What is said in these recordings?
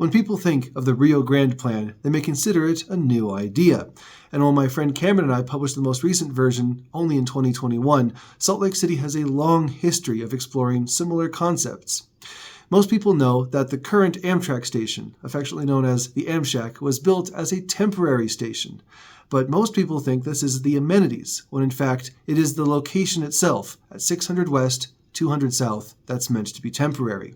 When people think of the Rio Grande Plan, they may consider it a new idea. And while my friend Cameron and I published the most recent version only in 2021, Salt Lake City has a long history of exploring similar concepts. Most people know that the current Amtrak station, affectionately known as the Amshack, was built as a temporary station. But most people think this is the amenities, when in fact it is the location itself, at 600 West, 200 South, that's meant to be temporary.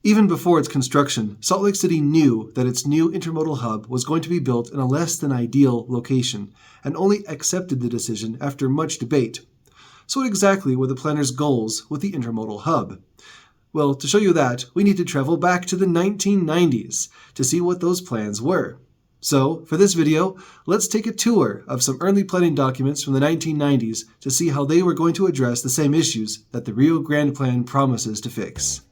Even before its construction, Salt Lake City knew that its new intermodal hub was going to be built in a less than ideal location, and only accepted the decision after much debate. So what exactly were the planners' goals with the intermodal hub? Well, to show you that, we need to travel back to the 1990s to see what those plans were. So, for this video, let's take a tour of some early planning documents from the 1990s to see how they were going to address the same issues that the Rio Grande Plan promises to fix.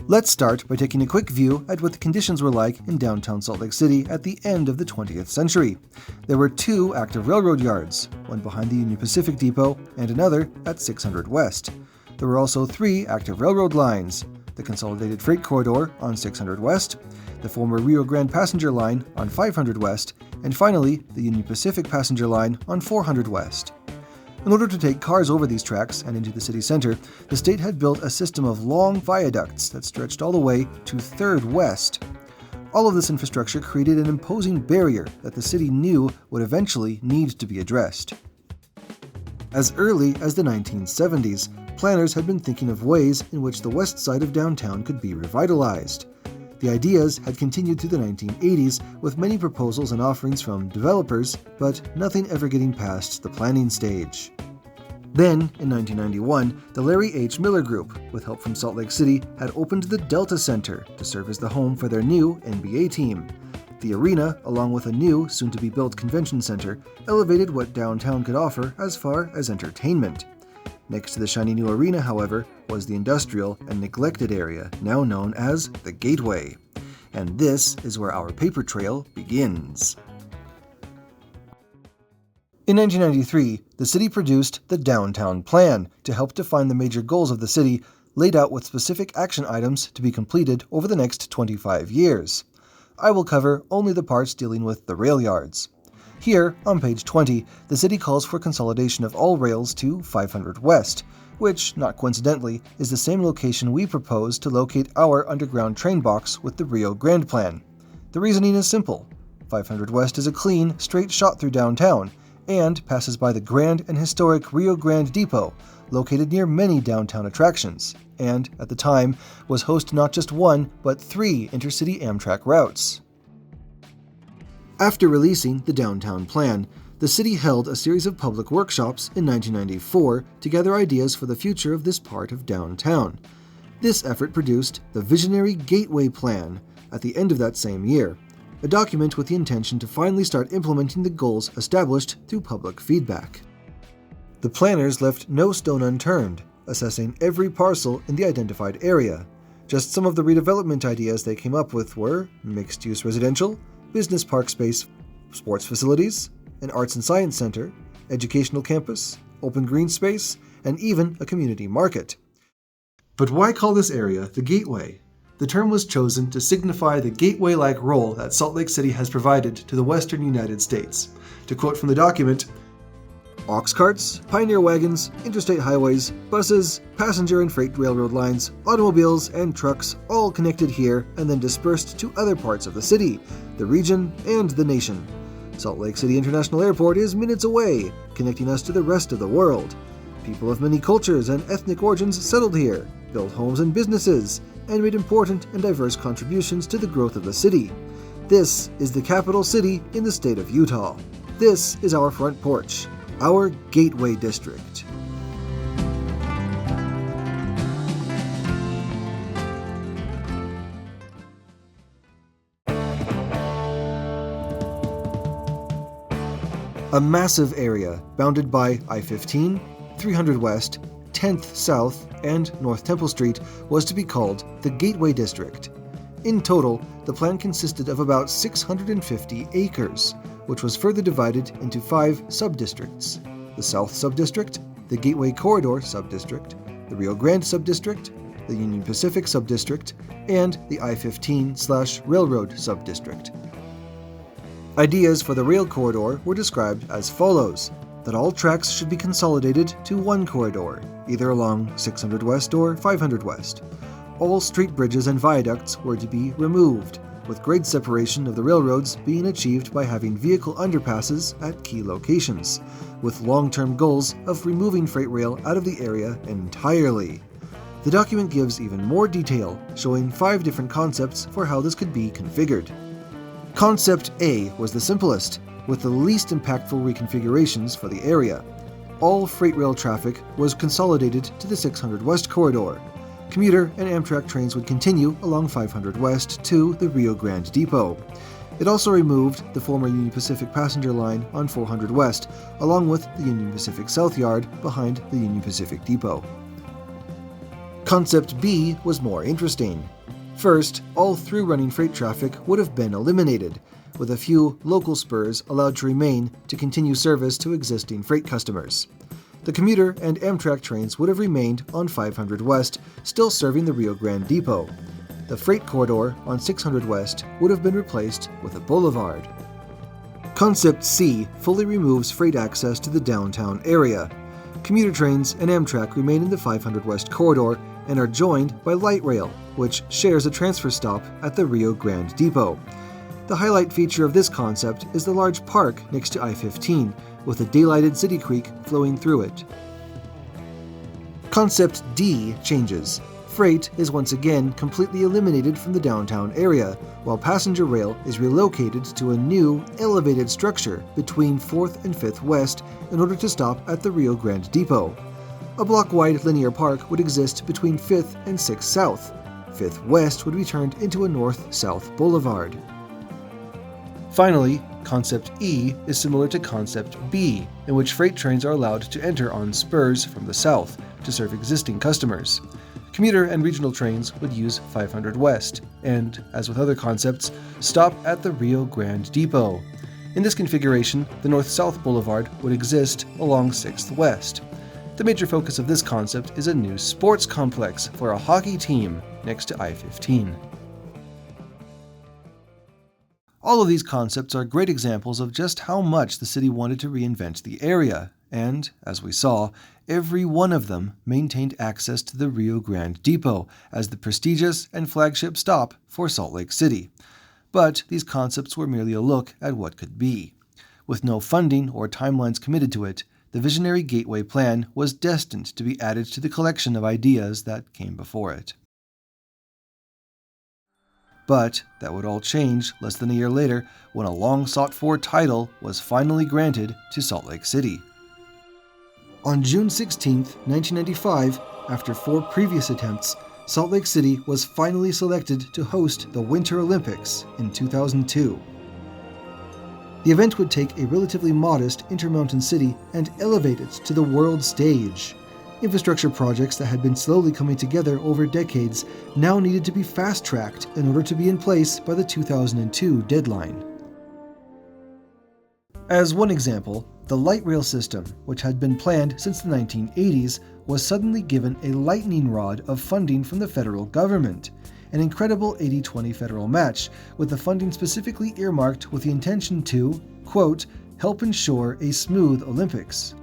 Let's start by taking a quick view at what the conditions were like in downtown Salt Lake City at the end of the 20th century. There were 2 active railroad yards, one behind the Union Pacific Depot and another at 600 West. There were also 3 active railroad lines, the Consolidated Freight Corridor on 600 West, the former Rio Grande Passenger Line on 500 West, and finally the Union Pacific Passenger Line on 400 West. In order to take cars over these tracks and into the city center, the state had built a system of long viaducts that stretched all the way to 3rd West. All of this infrastructure created an imposing barrier that the city knew would eventually need to be addressed. As early as the 1970s, planners had been thinking of ways in which the west side of downtown could be revitalized. The ideas had continued through the 1980s with many proposals and offerings from developers, but nothing ever getting past the planning stage. Then, in 1991, the Larry H. Miller Group, with help from Salt Lake City, had opened the Delta Center to serve as the home for their new NBA team. The arena, along with a new, soon-to-be-built convention center, elevated what downtown could offer as far as entertainment. Next to the shiny new arena, however, was the industrial and neglected area now known as the Gateway. And this is where our paper trail begins. In 1993, the city produced the Downtown Plan to help define the major goals of the city, laid out with specific action items to be completed over the next 25 years. I will cover only the parts dealing with the rail yards. Here, on page 20, the city calls for consolidation of all rails to 500 West, which, not coincidentally, is the same location we propose to locate our underground train box with the Rio Grande Plan. The reasoning is simple. 500 West is a clean, straight shot through downtown, and passes by the grand and historic Rio Grande Depot, located near many downtown attractions, and, at the time, was host to not just 1, but 3 intercity Amtrak routes. After releasing the Downtown Plan, the city held a series of public workshops in 1994 to gather ideas for the future of this part of downtown. This effort produced the Visionary Gateway Plan at the end of that same year, a document with the intention to finally start implementing the goals established through public feedback. The planners left no stone unturned, assessing every parcel in the identified area. Just some of the redevelopment ideas they came up with were mixed-use residential, business park space, sports facilities, an arts and science center, educational campus, open green space, and even a community market. But why call this area the Gateway? The term was chosen to signify the gateway-like role that Salt Lake City has provided to the western United States. To quote from the document, ox carts, pioneer wagons, interstate highways, buses, passenger and freight railroad lines, automobiles, and trucks all connected here and then dispersed to other parts of the city, the region, and the nation. Salt Lake City International Airport is minutes away, connecting us to the rest of the world. People of many cultures and ethnic origins settled here, built homes and businesses, and made important and diverse contributions to the growth of the city. This is the capital city in the state of Utah. This is our front porch, our Gateway District. A massive area bounded by I-15, 300 West, 10th South, and North Temple Street was to be called the Gateway District. In total, the plan consisted of about 650 acres, which was further divided into 5 sub-districts: the South Sub-District, the Gateway Corridor Sub-District, the Rio Grande Sub-District, the Union Pacific Subdistrict, and the I-15/Railroad Subdistrict. Ideas for the rail corridor were described as follows: that all tracks should be consolidated to one corridor, either along 600 West or 500 West. All street bridges and viaducts were to be removed, with grade separation of the railroads being achieved by having vehicle underpasses at key locations, with long-term goals of removing freight rail out of the area entirely. The document gives even more detail, showing 5 different concepts for how this could be configured. Concept A was the simplest, with the least impactful reconfigurations for the area. All freight rail traffic was consolidated to the 600 West corridor. Commuter and Amtrak trains would continue along 500 West to the Rio Grande Depot. It also removed the former Union Pacific passenger line on 400 West, along with the Union Pacific South Yard behind the Union Pacific Depot. Concept B was more interesting. First, all through-running freight traffic would have been eliminated, with a few local spurs allowed to remain to continue service to existing freight customers. The commuter and Amtrak trains would have remained on 500 West, still serving the Rio Grande Depot. The freight corridor on 600 West would have been replaced with a boulevard. Concept C fully removes freight access to the downtown area. Commuter trains and Amtrak remain in the 500 West corridor and are joined by light rail, which shares a transfer stop at the Rio Grande Depot. The highlight feature of this concept is the large park next to I-15, with a daylighted city creek flowing through it. Concept D changes. Freight is once again completely eliminated from the downtown area, while passenger rail is relocated to a new, elevated structure between 4th and 5th West in order to stop at the Rio Grande Depot. A block-wide linear park would exist between 5th and 6th South. 5th West would be turned into a north-south boulevard. Finally, Concept E is similar to Concept B, in which freight trains are allowed to enter on spurs from the south to serve existing customers. Commuter and regional trains would use 500 West, and, as with other concepts, stop at the Rio Grande Depot. In this configuration, the north-south boulevard would exist along 6th West. The major focus of this concept is a new sports complex for a hockey team next to I-15. All of these concepts are great examples of just how much the city wanted to reinvent the area, and, as we saw, every one of them maintained access to the Rio Grande Depot as the prestigious and flagship stop for Salt Lake City. But these concepts were merely a look at what could be. With no funding or timelines committed to it, the visionary Gateway Plan was destined to be added to the collection of ideas that came before it. But that would all change less than a year later when a long-sought-for title was finally granted to Salt Lake City. On June 16, 1995, after 4 previous attempts, Salt Lake City was finally selected to host the Winter Olympics in 2002. The event would take a relatively modest intermountain city and elevate it to the world stage. Infrastructure projects that had been slowly coming together over decades now needed to be fast-tracked in order to be in place by the 2002 deadline. As one example, the light rail system, which had been planned since the 1980s, was suddenly given a lightning rod of funding from the federal government, an incredible 80-20 federal match, with the funding specifically earmarked with the intention to, quote, help ensure a smooth Olympics.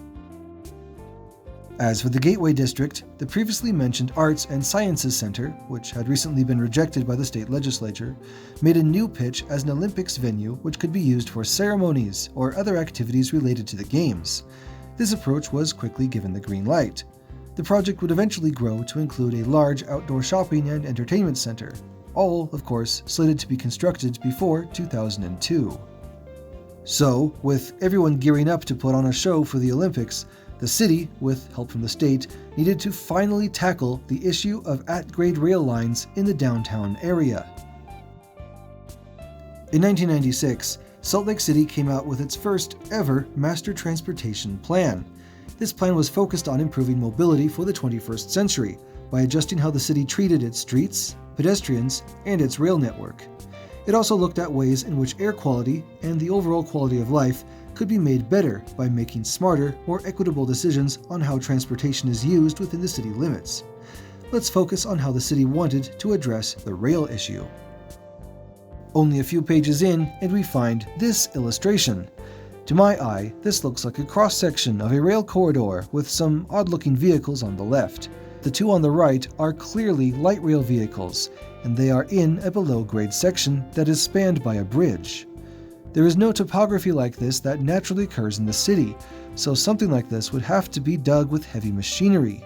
As for the Gateway District, the previously mentioned Arts and Sciences Center, which had recently been rejected by the state legislature, made a new pitch as an Olympics venue which could be used for ceremonies or other activities related to the Games. This approach was quickly given the green light. The project would eventually grow to include a large outdoor shopping and entertainment center, all, of course, slated to be constructed before 2002. So, with everyone gearing up to put on a show for the Olympics, the city, with help from the state, needed to finally tackle the issue of at-grade rail lines in the downtown area. In 1996, Salt Lake City came out with its first ever master transportation plan. This plan was focused on improving mobility for the 21st century by adjusting how the city treated its streets, pedestrians, and its rail network. It also looked at ways in which air quality and the overall quality of life could be made better by making smarter, more equitable decisions on how transportation is used within the city limits. let's focus on how the city wanted to address the rail issue. Only a few pages in, and we find this illustration. To my eye, this looks like a cross-section of a rail corridor with some odd-looking vehicles on the left. The two on the right are clearly light rail vehicles, and they are in a below-grade section that is spanned by a bridge. There is no topography like this that naturally occurs in the city, so something like this would have to be dug with heavy machinery.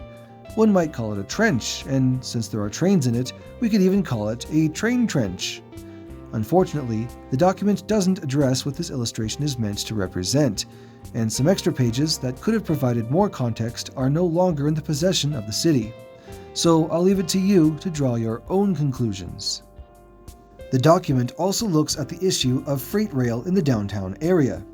One might call it a trench, and since there are trains in it, we could even call it a train trench. Unfortunately, the document doesn't address what this illustration is meant to represent, and some extra pages that could have provided more context are no longer in the possession of the city. So I'll leave it to you to draw your own conclusions. The document also looks at the issue of freight rail in the downtown area.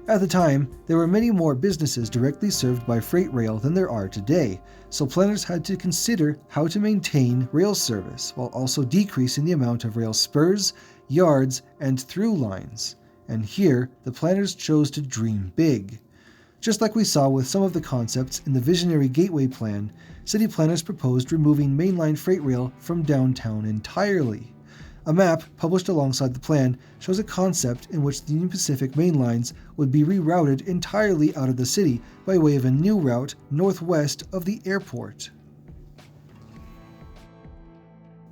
At the time, there were many more businesses directly served by freight rail than there are today, so planners had to consider how to maintain rail service while also decreasing the amount of rail spurs, yards, and through lines. And here, the planners chose to dream big. Just like we saw with some of the concepts in the visionary Gateway Plan, city planners proposed removing mainline freight rail from downtown entirely. A map published alongside the plan shows a concept in which the Union Pacific main lines would be rerouted entirely out of the city by way of a new route northwest of the airport.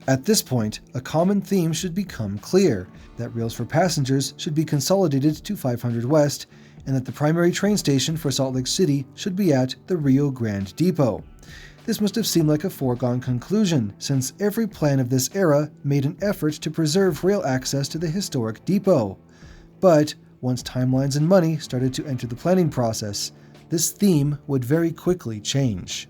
At this point, a common theme should become clear, that rails for passengers should be consolidated to 500 West, and that the primary train station for Salt Lake City should be at the Rio Grande Depot. This must have seemed like a foregone conclusion, since every plan of this era made an effort to preserve rail access to the historic depot. But once timelines and money started to enter the planning process, this theme would very quickly change.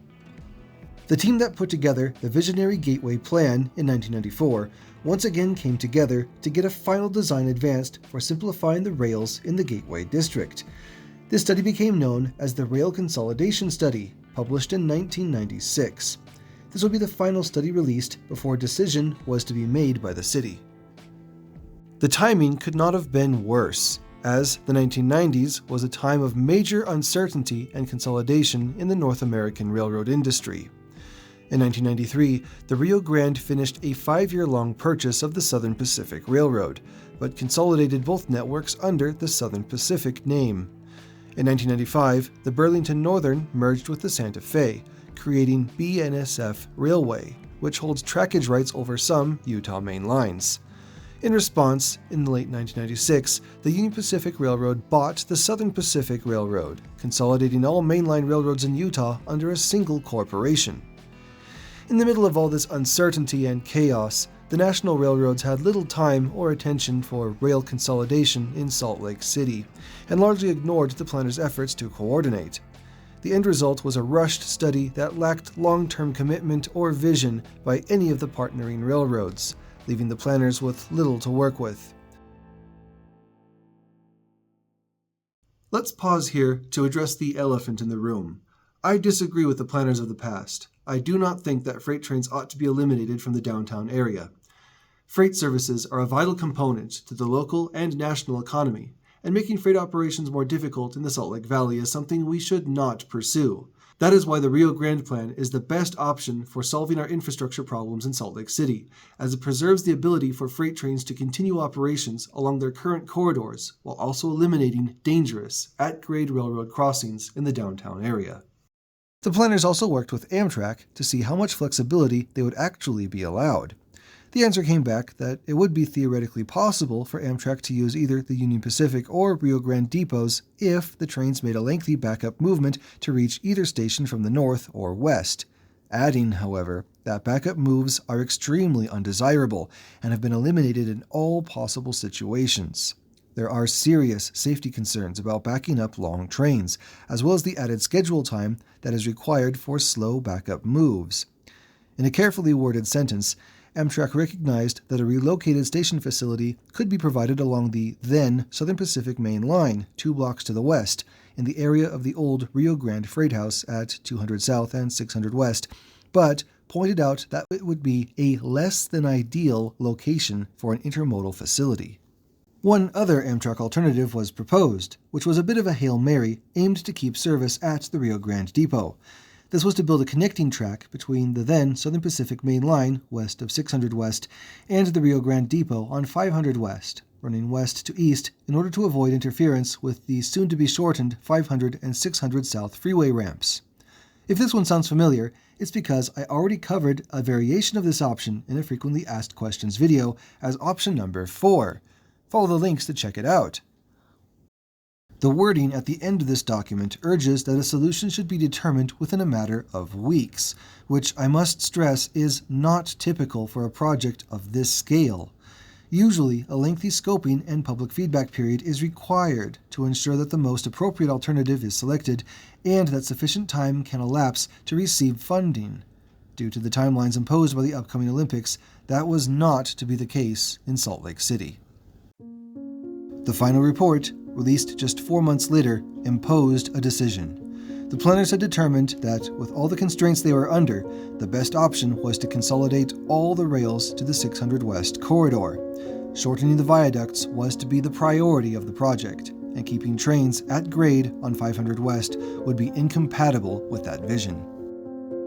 The team that put together the Visionary Gateway Plan in 1994 once again came together to get a final design advanced for simplifying the rails in the Gateway District. This study became known as the Rail Consolidation Study, published in 1996. This would be the final study released before a decision was to be made by the city. The timing could not have been worse, as the 1990s was a time of major uncertainty and consolidation in the North American railroad industry. In 1993, the Rio Grande finished a 5-year-long purchase of the Southern Pacific Railroad, but consolidated both networks under the Southern Pacific name. In 1995, the Burlington Northern merged with the Santa Fe, creating BNSF Railway, which holds trackage rights over some Utah main lines. In response, in the late 1996, the Union Pacific Railroad bought the Southern Pacific Railroad, consolidating all mainline railroads in Utah under a single corporation. In the middle of all this uncertainty and chaos, the national railroads had little time or attention for rail consolidation in Salt Lake City, and largely ignored the planners' efforts to coordinate. The end result was a rushed study that lacked long-term commitment or vision by any of the partnering railroads, leaving the planners with little to work with. Let's pause here to address the elephant in the room. I disagree with the planners of the past. I do not think that freight trains ought to be eliminated from the downtown area. Freight services are a vital component to the local and national economy, and making freight operations more difficult in the Salt Lake Valley is something we should not pursue. That is why the Rio Grande Plan is the best option for solving our infrastructure problems in Salt Lake City, as it preserves the ability for freight trains to continue operations along their current corridors while also eliminating dangerous, at-grade railroad crossings in the downtown area. The planners also worked with Amtrak to see how much flexibility they would actually be allowed. The answer came back that it would be theoretically possible for Amtrak to use either the Union Pacific or Rio Grande depots if the trains made a lengthy backup movement to reach either station from the north or west. Adding, however, that backup moves are extremely undesirable and have been eliminated in all possible situations. There are serious safety concerns about backing up long trains, as well as the added schedule time that is required for slow backup moves. In a carefully worded sentence, Amtrak recognized that a relocated station facility could be provided along the then Southern Pacific Main Line, 2 blocks to the west, in the area of the old Rio Grande Freight House at 200 South and 600 West, but pointed out that it would be a less than ideal location for an intermodal facility. One other Amtrak alternative was proposed, which was a bit of a Hail Mary aimed to keep service at the Rio Grande Depot. This was to build a connecting track between the then Southern Pacific Main Line, west of 600 West, and the Rio Grande Depot on 500 West, running west to east in order to avoid interference with the soon-to-be-shortened 500 and 600 South freeway ramps. If this one sounds familiar, it's because I already covered a variation of this option in a frequently asked questions video as option number 4. Follow the links to check it out. The wording at the end of this document urges that a solution should be determined within a matter of weeks, which I must stress is not typical for a project of this scale. Usually, a lengthy scoping and public feedback period is required to ensure that the most appropriate alternative is selected and that sufficient time can elapse to receive funding. Due to the timelines imposed by the upcoming Olympics, that was not to be the case in Salt Lake City. The final report, released just 4 months later, imposed a decision. The planners had determined that, with all the constraints they were under, the best option was to consolidate all the rails to the 600 West corridor. Shortening the viaducts was to be the priority of the project, and keeping trains at grade on 500 West would be incompatible with that vision.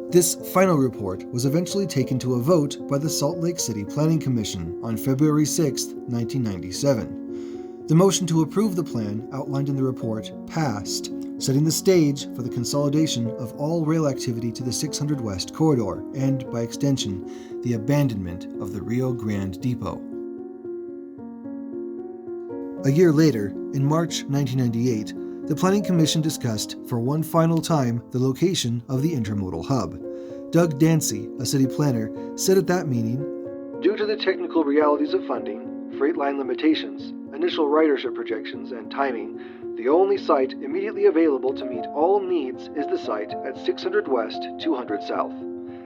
This final report was eventually taken to a vote by the Salt Lake City Planning Commission on February 6, 1997. The motion to approve the plan outlined in the report passed, setting the stage for the consolidation of all rail activity to the 600 West corridor and, by extension, the abandonment of the Rio Grande Depot. A year later, in March 1998, the Planning Commission discussed for one final time the location of the intermodal hub. Doug Dancy, a city planner, said at that meeting, "Due to the technical realities of funding, freight line limitations, initial ridership projections, and timing, the only site immediately available to meet all needs is the site at 600 West, 200 South.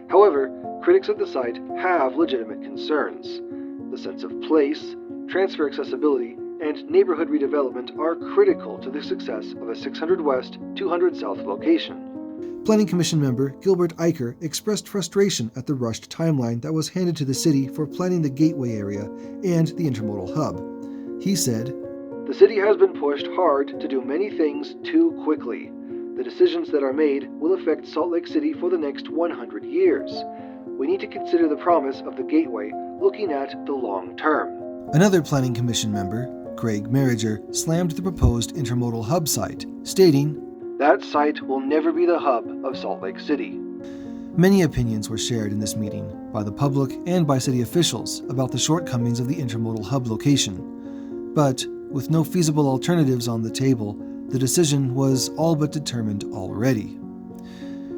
However, critics of the site have legitimate concerns. The sense of place, transfer accessibility, and neighborhood redevelopment are critical to the success of a 600 West, 200 South location." Planning Commission member Gilbert Eicher expressed frustration at the rushed timeline that was handed to the city for planning the gateway area and the intermodal hub. He said, "The city has been pushed hard to do many things too quickly. The decisions that are made will affect Salt Lake City for the next 100 years. We need to consider the promise of the gateway looking at the long term." Another Planning Commission member, Craig Merriger, slammed the proposed intermodal hub site, stating, "That site will never be the hub of Salt Lake City." Many opinions were shared in this meeting, by the public and by city officials, about the shortcomings of the intermodal hub location. But, with no feasible alternatives on the table, the decision was all but determined already.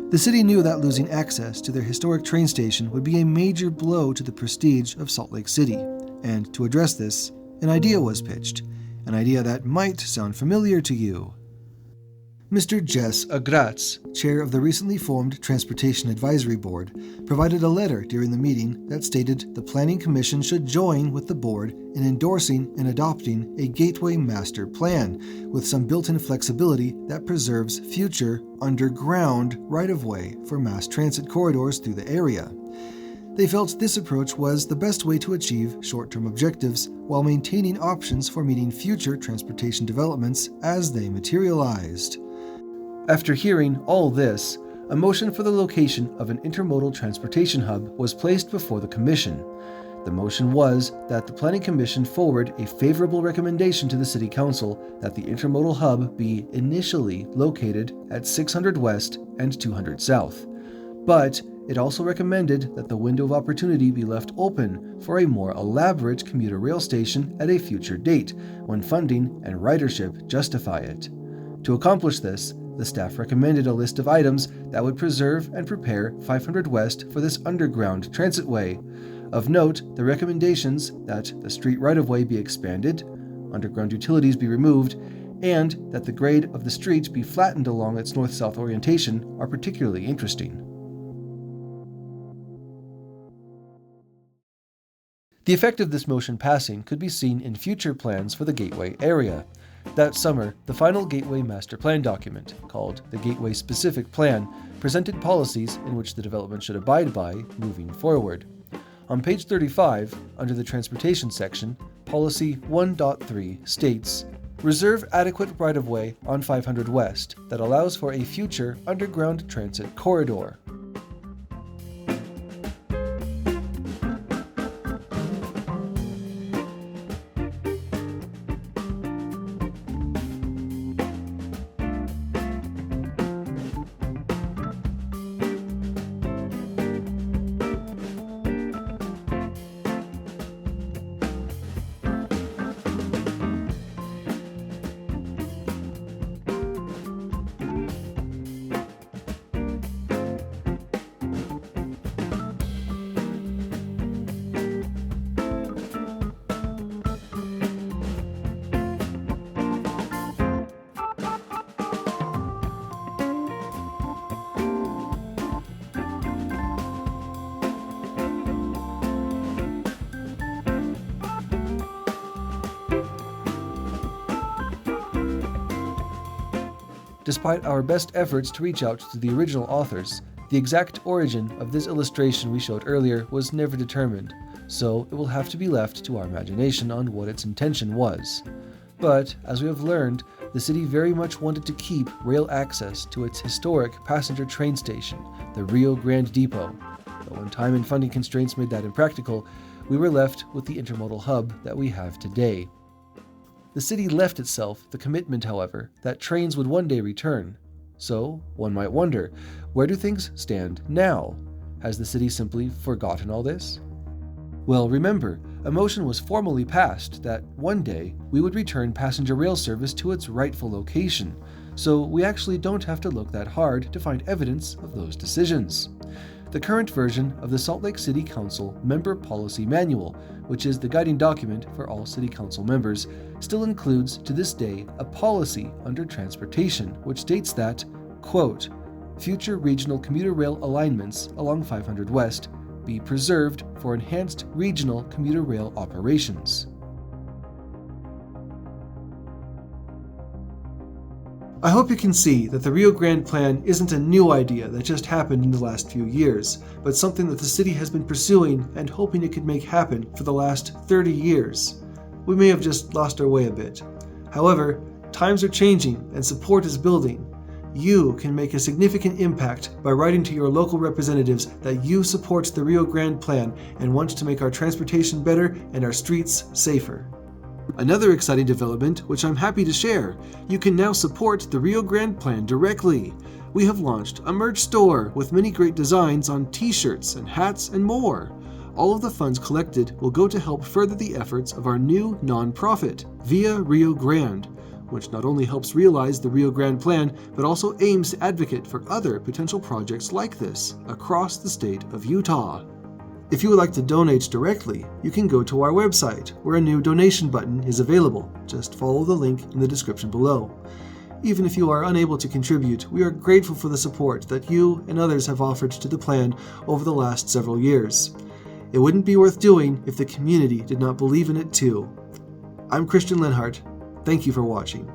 The city knew that losing access to their historic train station would be a major blow to the prestige of Salt Lake City, and to address this, an idea was pitched, an idea that might sound familiar to you. Mr. Jess Agratz, chair of the recently formed Transportation Advisory Board, provided a letter during the meeting that stated the Planning Commission should join with the board in endorsing and adopting a Gateway Master Plan with some built-in flexibility that preserves future, underground right-of-way for mass transit corridors through the area. They felt this approach was the best way to achieve short-term objectives while maintaining options for meeting future transportation developments as they materialized. After hearing all this, a motion for the location of an intermodal transportation hub was placed before the Commission. The motion was that the Planning Commission forward a favorable recommendation to the City Council that the intermodal hub be initially located at 600 West and 200 South. But it also recommended that the window of opportunity be left open for a more elaborate commuter rail station at a future date, when funding and ridership justify it. To accomplish this, the staff recommended a list of items that would preserve and prepare 500 West for this underground transitway. Of note, the recommendations that the street right-of-way be expanded, underground utilities be removed, and that the grade of the street be flattened along its north-south orientation are particularly interesting. The effect of this motion passing could be seen in future plans for the Gateway area. That summer, the final Gateway Master Plan document, called the Gateway Specific Plan, presented policies in which the development should abide by moving forward. On page 35, under the Transportation section, Policy 1.3 states, Reserve adequate right-of-way on 500 West that allows for a future underground transit corridor. Despite our best efforts to reach out to the original authors, the exact origin of this illustration we showed earlier was never determined, so it will have to be left to our imagination on what its intention was. But, as we have learned, the city very much wanted to keep rail access to its historic passenger train station, the Rio Grande Depot. But when time and funding constraints made that impractical, we were left with the intermodal hub that we have today. The city left itself the commitment, however, that trains would one day return. So, one might wonder, where do things stand now? Has the city simply forgotten all this? Well, remember, a motion was formally passed that one day we would return passenger rail service to its rightful location, so we actually don't have to look that hard to find evidence of those decisions. The current version of the Salt Lake City Council Member Policy Manual, which is the guiding document for all City Council members, still includes to this day a policy under transportation which states that, quote, future regional commuter rail alignments along 500 West be preserved for enhanced regional commuter rail operations. I hope you can see that the Rio Grande Plan isn't a new idea that just happened in the last few years, but something that the city has been pursuing and hoping it could make happen for the last 30 years. We may have just lost our way a bit. However, times are changing and support is building. You can make a significant impact by writing to your local representatives that you support the Rio Grande Plan and want to make our transportation better and our streets safer. Another exciting development, which I'm happy to share, you can now support the Rio Grande Plan directly. We have launched a merch store with many great designs on t-shirts and hats and more. All of the funds collected will go to help further the efforts of our new non-profit, Via Rio Grande, which not only helps realize the Rio Grande Plan, but also aims to advocate for other potential projects like this across the state of Utah. If you would like to donate directly, you can go to our website, where a new donation button is available. Just follow the link in the description below. Even if you are unable to contribute, we are grateful for the support that you and others have offered to the plan over the last several years. It wouldn't be worth doing if the community did not believe in it too. I'm Christian Lenhart. Thank you for watching.